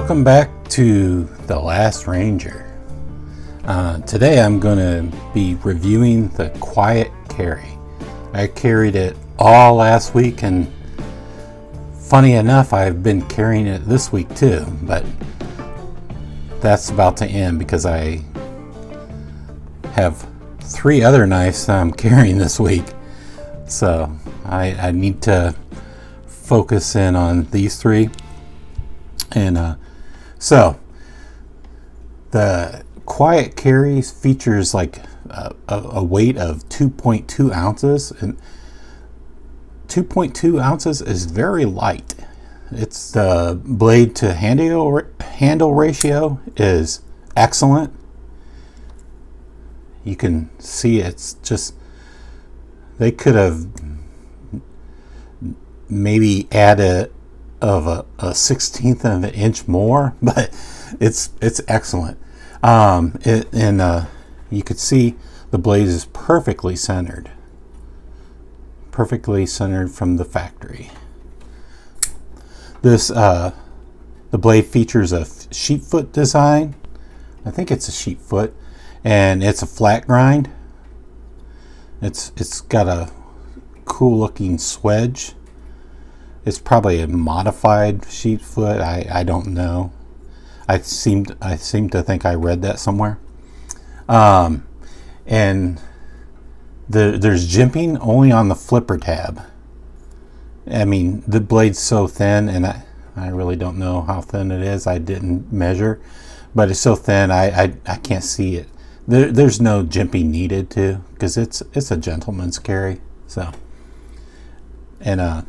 Welcome back to The Last Ranger. Today I'm going to be reviewing the Quiet Carry. I carried it all last week, and funny enough I've been carrying it this week too, but that's about to end because I have 3 other knives that I'm carrying this week. So I need to focus in on these 3. And so the Quiet Carry features like a weight of 2.2 ounces, and 2.2 ounces is very light. It's the blade to handle ratio is excellent. You can see it's just, they could have maybe added of a 16th of an inch more, but it's excellent. You could see the blade is perfectly centered from the factory. This the blade features a Sheepsfoot design. I think it's a Sheepsfoot, and it's a flat grind. It's got a cool looking swedge. It's probably a modified Sheepsfoot. I don't know. I seem to think I read that somewhere. And there's jimping only on the flipper tab. I mean, the blade's so thin, and I really don't know how thin it is. I didn't measure, but it's so thin I can't see it. There's no jimping needed because it's a gentleman's carry. So, and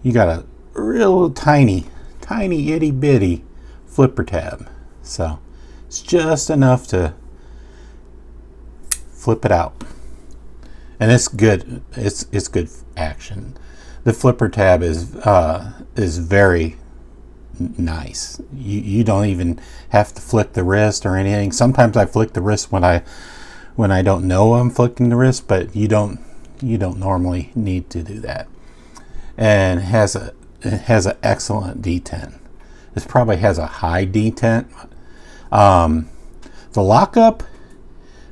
you got a real tiny itty bitty flipper tab, so it's just enough to flip it out, and it's good. It's good action. The flipper tab is very nice. You don't even have to flick the wrist or anything. Sometimes I flick the wrist when I don't know I'm flicking the wrist, but you don't normally need to do that. And it has an excellent detent. This probably has a high detent. The lockup,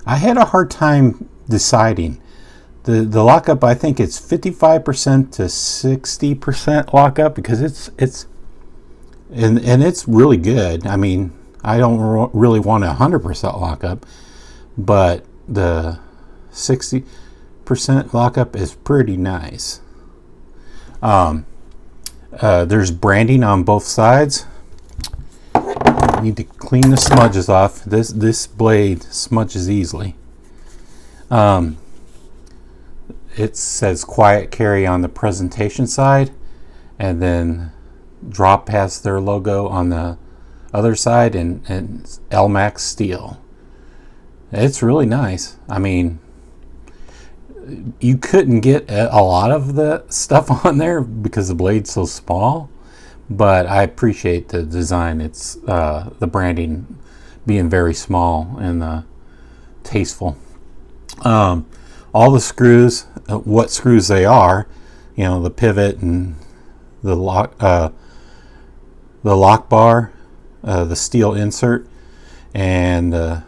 I had a hard time deciding. The lockup, I think it's 55% to 60% lockup, because it's really good. I mean, I don't really want 100% lockup, but the 60% lockup is pretty nice. There's branding on both sides. You need to clean the smudges off. This blade smudges easily. It says Quiet Carry on the presentation side, and then drop past their logo on the other side, and LMAX steel. It's really nice. I mean, you couldn't get a lot of the stuff on there because the blade's so small, but I appreciate the design. It's the branding being very small and tasteful. All the screws, what screws they are, the pivot and the lock bar, the steel insert, and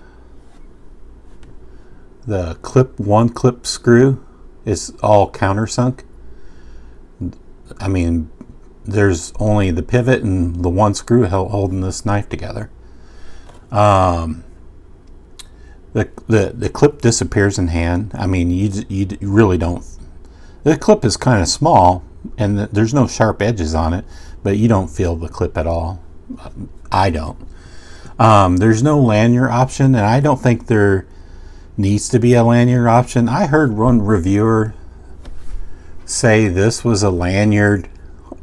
the clip screw is all countersunk. I mean, there's only the pivot and the one screw holding this knife together. The clip disappears in hand. I mean, you really don't. The clip is kind of small, and there's no sharp edges on it, but you don't feel the clip at all. I don't. There's no lanyard option, and I don't think there needs to be a lanyard option. I heard one reviewer say this was a lanyard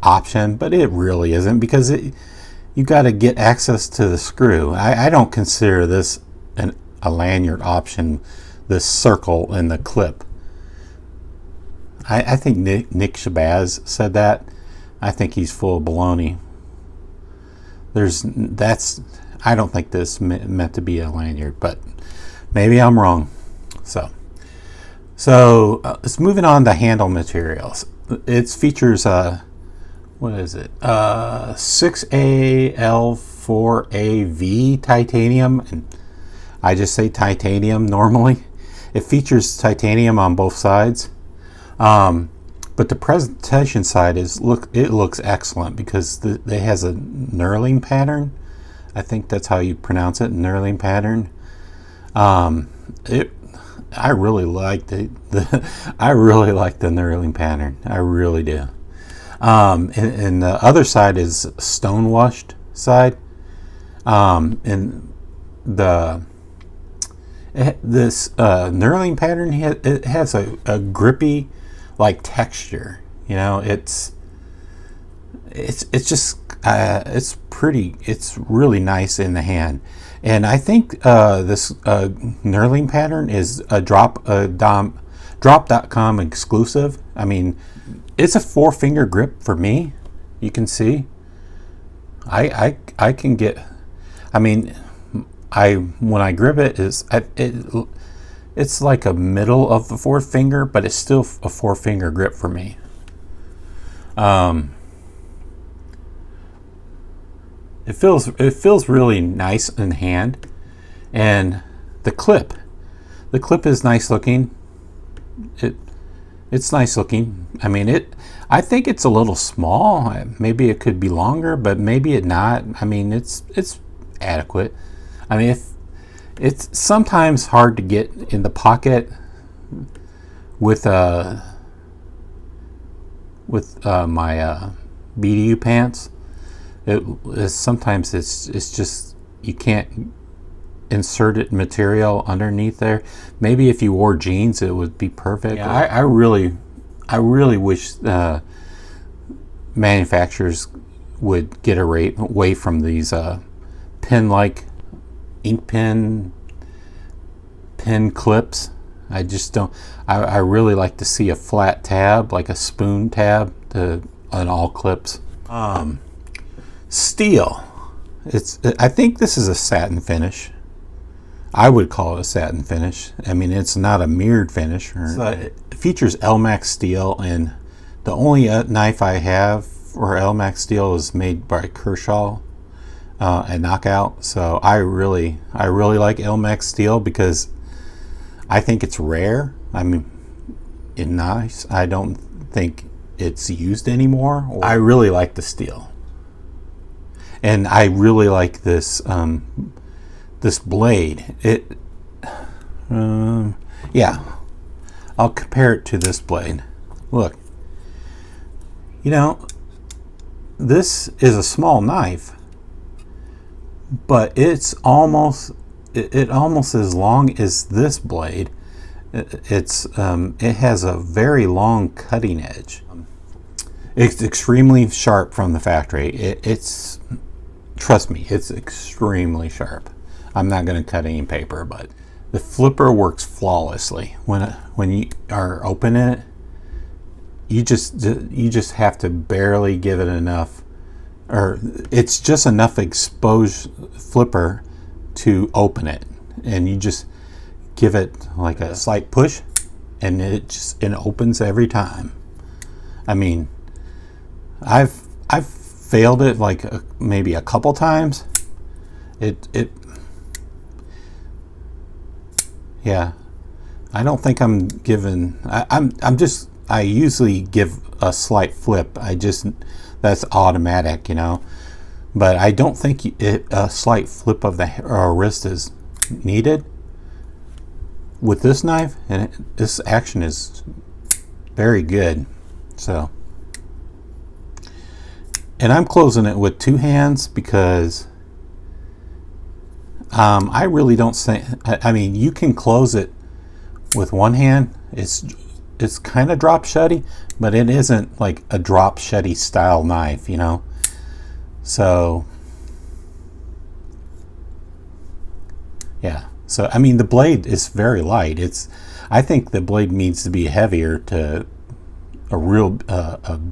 option, but it really isn't, because you got to get access to the screw. I don't consider this a lanyard option, this circle in the clip. I think Nick Shabazz said that. I think he's full of baloney. I don't think this meant to be a lanyard, but maybe I'm wrong. So let's moving on to handle materials. It features what is it? 6AL4AV titanium, and I just say titanium normally. It features titanium on both sides, but the presentation side it looks excellent because it has a knurling pattern. I think that's how you pronounce it, knurling pattern. I really like the knurling pattern. I really do. And the other side is stonewashed side. And this knurling pattern, it has a grippy like texture. You know, it's just it's pretty. It's really nice in the hand. And I think this knurling pattern is a drop.com exclusive. I mean, it's a 4-finger grip for me. You can see. I can get. I mean, when I grip it it's like a middle of the 4th finger, but it's still a 4-finger grip for me. It feels really nice in hand, and the clip is nice looking. It's nice looking. I mean, I think it's a little small. Maybe it could be longer, but maybe it not. I mean, it's adequate. I mean, it's sometimes hard to get in the pocket with my BDU pants. Sometimes it's just you can't insert it material underneath there. Maybe if you wore jeans, it would be perfect. Yeah, I really wish manufacturers would get away from these pen-like ink pen clips. I just don't. I really like to see a flat tab, like a spoon tab, on all clips. Steel. I think this is a satin finish. I would call it a satin finish. I mean, it's not a mirrored finish. It features Elmax steel, and the only knife I have for Elmax steel is made by Kershaw and Knockout. So I really like Elmax steel because I think it's rare. I mean, it's nice. I don't think it's used anymore. I really like the steel. And I really like this this blade. Yeah, I'll compare it to this blade. Look, you know, this is a small knife, but it's almost as long as this blade. It has a very long cutting edge. It's extremely sharp from the factory. Trust me, it's extremely sharp. I'm not going to cut any paper, but the flipper works flawlessly. When you are opening it, you just have to barely give it enough, or it's just enough exposed flipper to open it, and you just give it like a slight push, and it opens every time. I mean, I've failed it like maybe a couple times. Yeah, I don't think I'm giving. I usually give a slight flip. That's automatic, you know. But I don't think a slight flip of the wrist is needed with this knife, and this action is very good. So. And I'm closing it with 2 hands because I really don't say. I mean, you can close it with 1 hand. It's kind of drop shutty, but it isn't like a drop shutty style knife, you know. So yeah. So I mean, the blade is very light. I think the blade needs to be heavier to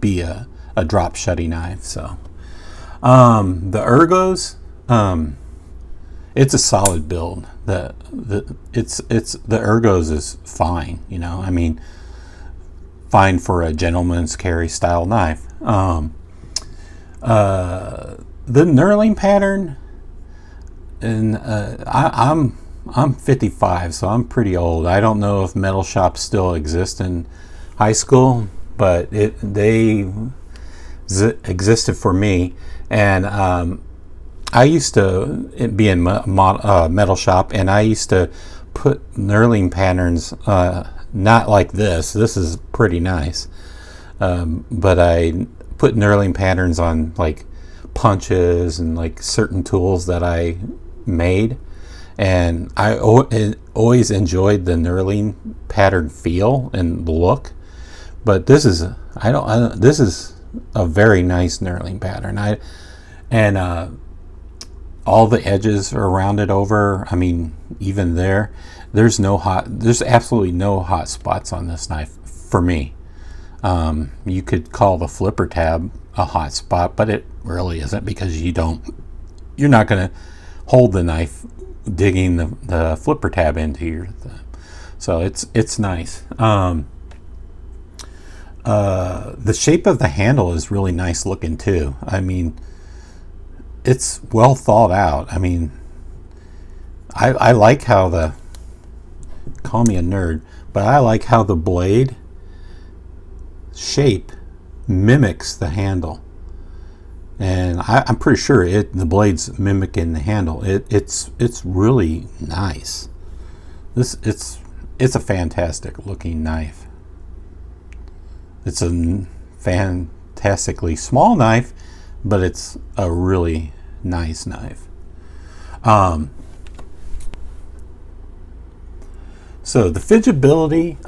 be a drop shutty knife. So the ergos, it's a solid build. The ergos is fine, you know. I mean, fine for a gentleman's carry style knife. The knurling pattern, and I'm 55, so I'm pretty old. I don't know if metal shops still exist in high school, but they existed for me. And I used to be in metal shop, and I used to put knurling patterns, not like this. This is pretty nice, but I put knurling patterns on like punches and like certain tools that I made, and I always enjoyed the knurling pattern feel and look. But this is this is a very nice knurling pattern. All the edges are rounded over. I mean, even there's absolutely no hot spots on this knife for me. You could call the flipper tab a hot spot, but it really isn't, because you're not going to hold the knife digging the flipper tab into your thing. So it's nice. The shape of the handle is really nice looking too. I mean, it's well thought out. I mean, I like how call me a nerd, but I like how the blade shape mimics the handle, and I'm pretty sure the blade's mimicking the handle. It's really nice. It's a fantastic looking knife. It's a fantastically small knife, but it's a really nice knife. So the fidgetability,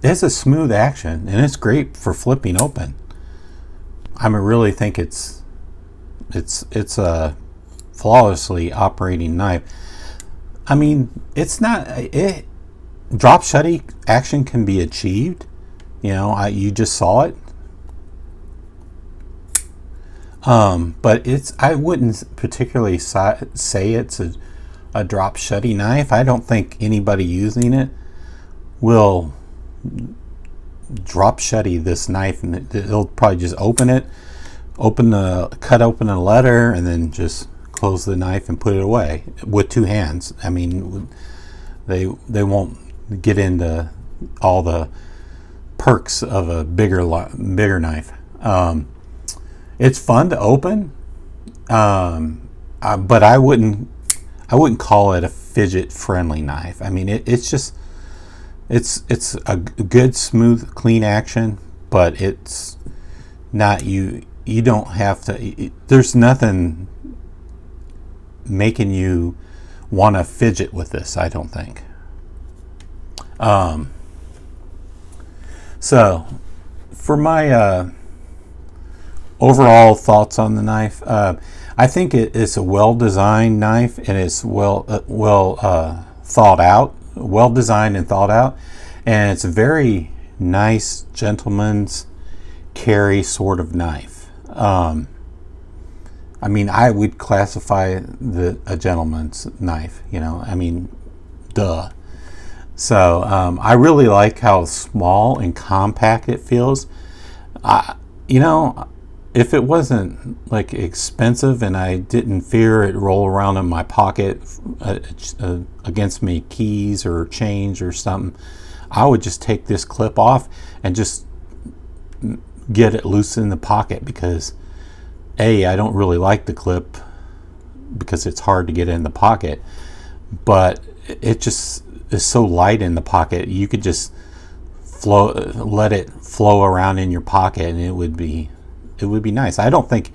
it's a smooth action, and it's great for flipping open. I really think it's a flawlessly operating knife. I mean, drop shutty action can be achieved. You know, you just saw it. But I wouldn't particularly say it's a drop shutty knife. I don't think anybody using it will drop shutty this knife, and they'll probably just cut open a letter, and then just close the knife and put it away with two hands. I mean, they won't get into all the perks of a bigger knife. It's fun to open, but I wouldn't call it a fidget friendly knife. I mean, it's a good, smooth, clean action, but it's not you don't have to. There's nothing making you want to fidget with this, I don't think. So, for my overall thoughts on the knife, I think it's a well-designed knife, and it's well thought out, well designed and thought out, and it's a very nice gentleman's carry sort of knife. I mean, I would classify a gentleman's knife. You know, I mean, duh. So I really like how small and compact it feels. You know, if it wasn't like expensive and I didn't fear it roll around in my pocket against me keys or change or something, I would just take this clip off and just get it loose in the pocket, because I don't really like the clip because it's hard to get in the pocket, but it just is so light in the pocket. You could just let it flow around in your pocket, and it would be nice. I don't think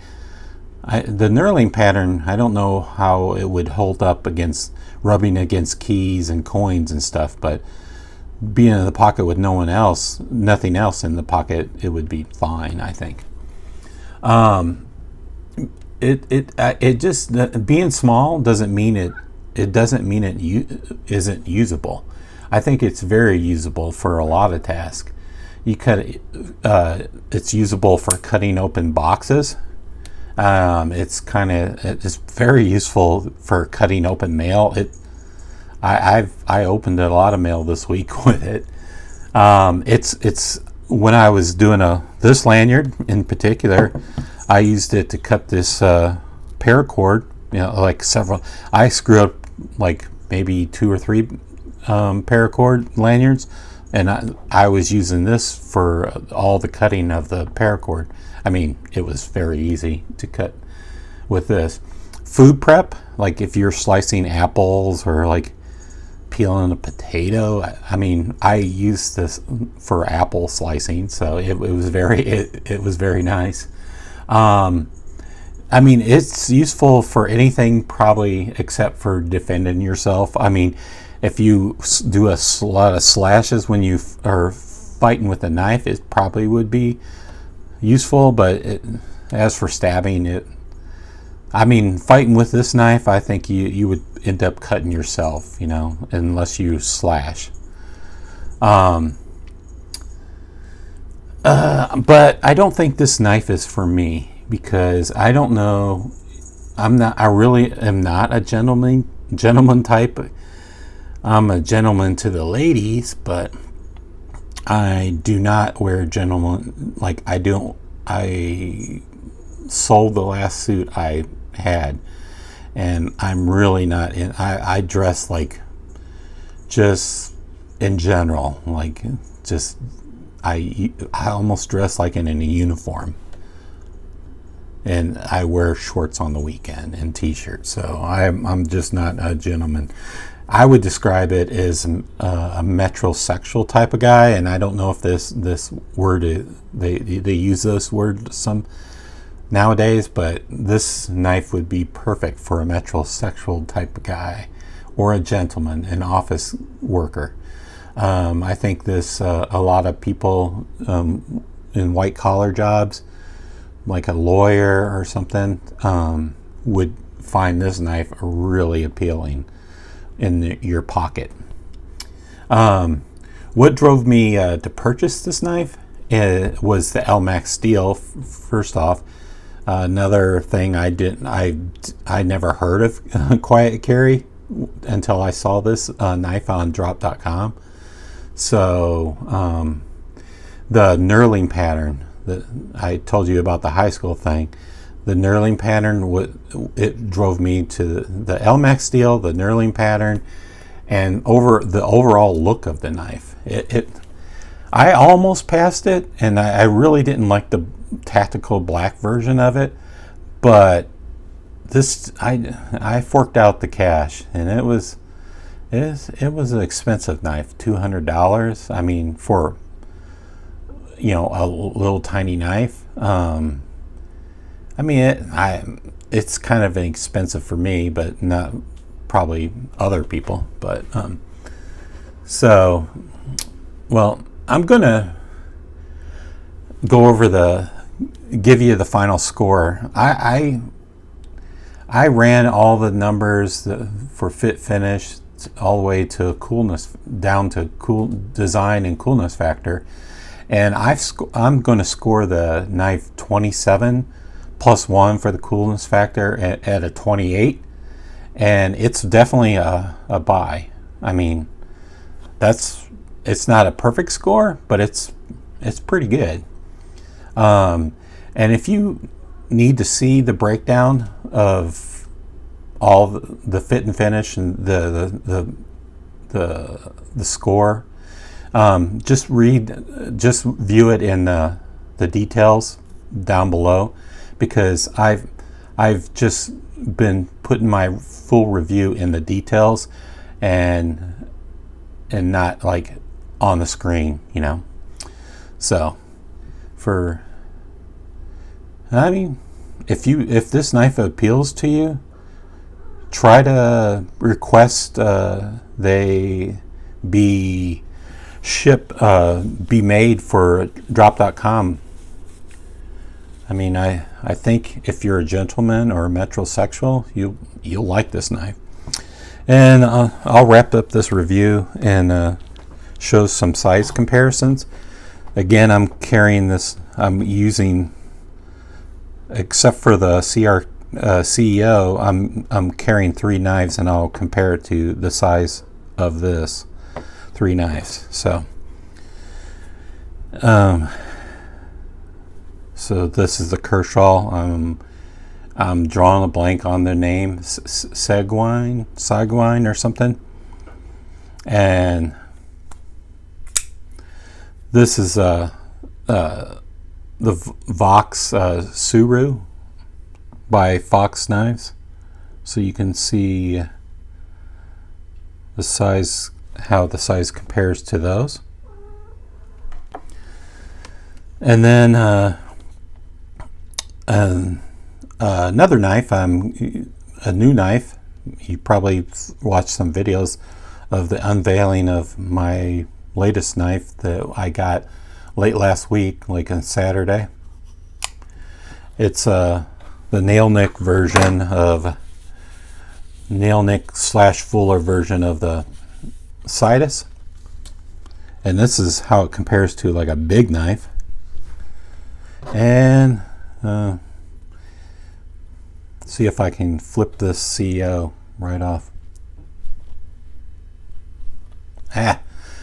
the knurling pattern, I don't know how it would hold up against rubbing against keys and coins and stuff, but being in the pocket with nothing else in the pocket, it would be fine, I think. It just, being small doesn't mean it isn't usable. I think it's very usable for a lot of tasks. It's usable for cutting open boxes. It's very useful for cutting open mail. I opened a lot of mail this week with it. It's when I was doing this lanyard in particular, I used it to cut this paracord, like several. I screw up like maybe 2 or 3 paracord lanyards, and I was using this for all the cutting of the paracord. I mean, it was very easy to cut with this. Food prep, like if you're slicing apples or like peeling a potato, I mean, I used this for apple slicing, so it was very nice. I mean, it's useful for anything probably except for defending yourself. I mean, if you do a lot of slashes when you are fighting with a knife, it probably would be useful. But as for stabbing, I mean, fighting with this knife, I think you would end up cutting yourself, unless you slash. But I don't think this knife is for me, because I don't know. I really am not a gentleman type. I'm a gentleman to the ladies, but I do not wear gentleman. Like, I sold the last suit I had, and I'm really not in. I dress like, just in general, like, just I almost dress like in a uniform, and I wear shorts on the weekend and t-shirts. So I'm just not a gentleman. I would describe it as a metrosexual type of guy, and I don't know if this word they use this word some nowadays, but this knife would be perfect for a metrosexual type of guy, or a gentleman, an office worker. I think this a lot of people in white collar jobs, like a lawyer or something, would find this knife really appealing in your pocket. What drove me to purchase this knife was the LMAX steel. First off, another thing I never heard of quiet carry until I saw this knife on drop.com. So the knurling pattern that I told you about, the high school thing, the knurling pattern, it drove me to the LMAX steel, the knurling pattern, and over the overall look of the knife. I almost passed it, and I really didn't like the tactical black version of it, but this I forked out the cash, and it was an expensive knife, $200. I mean, for a little tiny knife. I mean, it's kind of expensive for me, but not probably other people. But so, well, I'm gonna go over give you the final score. I ran all the numbers for fit finish all the way to coolness, down to cool design and coolness factor, and I'm going to score the knife 27 plus 1 for the coolness factor at a 28, and it's definitely a buy. I mean, it's not a perfect score, but it's pretty good. And if you need to see the breakdown of all the fit and finish and the score, just view it in the details down below, because I've just been putting my full review in the details and not like on the screen, So I mean, if this knife appeals to you, try to request they be made for drop.com. I mean, I think if you're a gentleman or a metrosexual, you'll like this knife. And I'll wrap up this review and show some size comparisons. Again, I'm carrying this. I'm using, except for the CEO, I'm carrying 3 knives, and I'll compare it to the size of this 3 knives. So, So this is the Kershaw. I'm drawing a blank on the name, Sagwine or something. And this is the Vox Suru by Fox Knives. So you can see the size, how the size compares to those. And then another knife, a new knife. You probably watched some videos of the unveiling of my latest knife that I got late last week, like on Saturday. It's the nail nick version of / fuller version of the Sidus. And this is how it compares to like a big knife. And see if I can flip this CEO right off.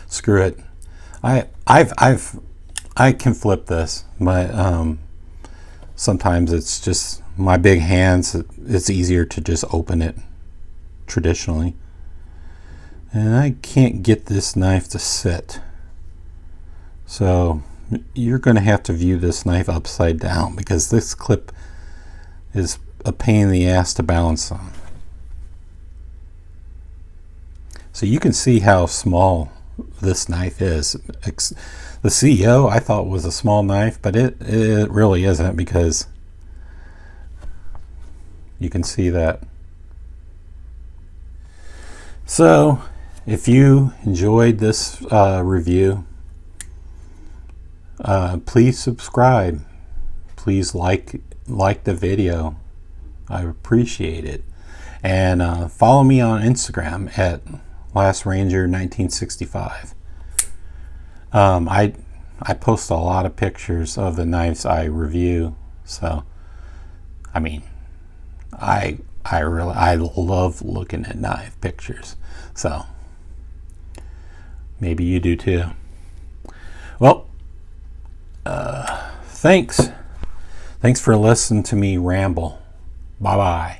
Screw it. I can flip this, but sometimes it's just my big hands. It's easier to just open it traditionally, and I can't get this knife to sit. So you're going to have to view this knife upside down, because this clip is a pain in the ass to balance on. So you can see how small this knife is. The CEO I thought was a small knife, but it really isn't, because you can see that. So if you enjoyed this review, please subscribe. Please like the video. I appreciate it. And follow me on Instagram at LastRanger1965. I post a lot of pictures of the knives I review. So, I mean, I love looking at knife pictures. So, maybe you do too. Well, thanks for listening to me ramble. Bye bye.